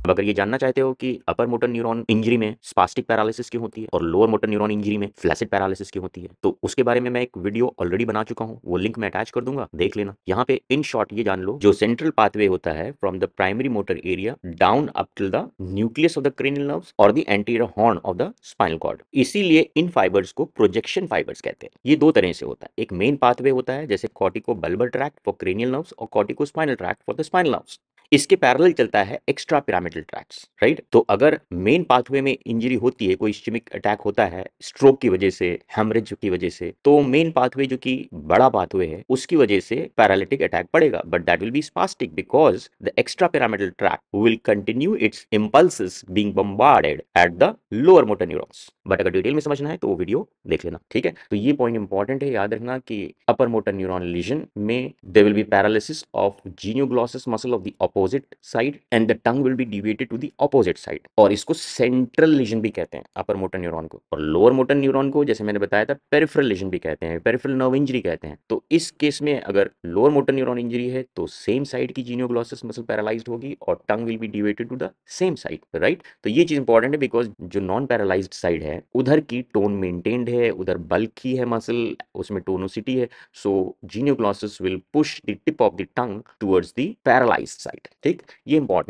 अब अगर ये जानना चाहते हो कि अपर मोटर न्यूरॉन इंजरी में स्पास्टिक पैरालिसिस क्यों होती है और लोअर मोटर न्यूरॉन इंजरी में फ्लैसिड पैरालिसिस क्यों होती है, तो उसके बारे में मैं एक वीडियो ऑलरेडी बना चुका हूँ, वो लिंक मैं अटैच कर दूंगा, देख लेना। यहाँ पे इन शॉर्ट ये जान लो, जो सेंट्रल पाथवे होता है from the primary motor area down up till the nucleus of the cranial nerves और the anterior horn of the spinal cord, इसीलिए इन फाइबर्स को प्रोजेक्शन फाइबर्स कहते हैं। ये दो तरह से होता है, एक मेन पाथवे होता है जैसे corticobulbar tract for cranial nerves और corticospinal tract for the spinal nerves. इसके पैरेलल चलता है एक्स्ट्रा पिरामिडल ट्रैक्ट्स, राइट। तो अगर मेन पाथवे में इंजरी होती है, कोई इस्केमिक अटैक होता है स्ट्रोक की वजह से, हेमरेज की वजह से, तो मेन पाथवे जो कि बड़ा पाथवे है उसकी वजह से पैरालिटिक अटैक पड़ेगा, but that will be spastic because the extra pyramidal tract will continue its impulses being bombarded at the lower motor neurons. But अगर डिटेल में समझना है तो वो वीडियो देख लेना, ठीक है। तो ये पॉइंट इंपॉर्टेंट है, याद रखना कि अपर मोटर न्यूरॉन लीजन में there will be paralysis of genioglossus muscle of the opposite side and the tongue will be deviated to the opposite side, और इसको सेंट्रल लीजन भी कहते हैं अपर मोटर न्यूरॉन को। और लोअर मोटर न्यूरॉन को जैसे मैंने बताया था पेरिफेरल लीजन भी कहते हैं, पेरिफेरल नर्व इंजरी कहते हैं। तो इस केस में अगर लोअर मोटर न्यूरॉन इंजरी है तो सेम साइड की जीनियोग्लॉसस मसल पैरालाइज्ड होगी और tongue will be deviated to the same side, right. तो ये चीज इंपॉर्टेंट है बिकॉज जो नॉन पैरालाइज्ड साइड है उधर की टोन मेंटेन्ड है, उधर बल्की है मसल, उसमें टोनोसिटी है, so genioglossus will push the tip of the tongue towards the paralysed side, ठीक। ये इंपॉर्टेंट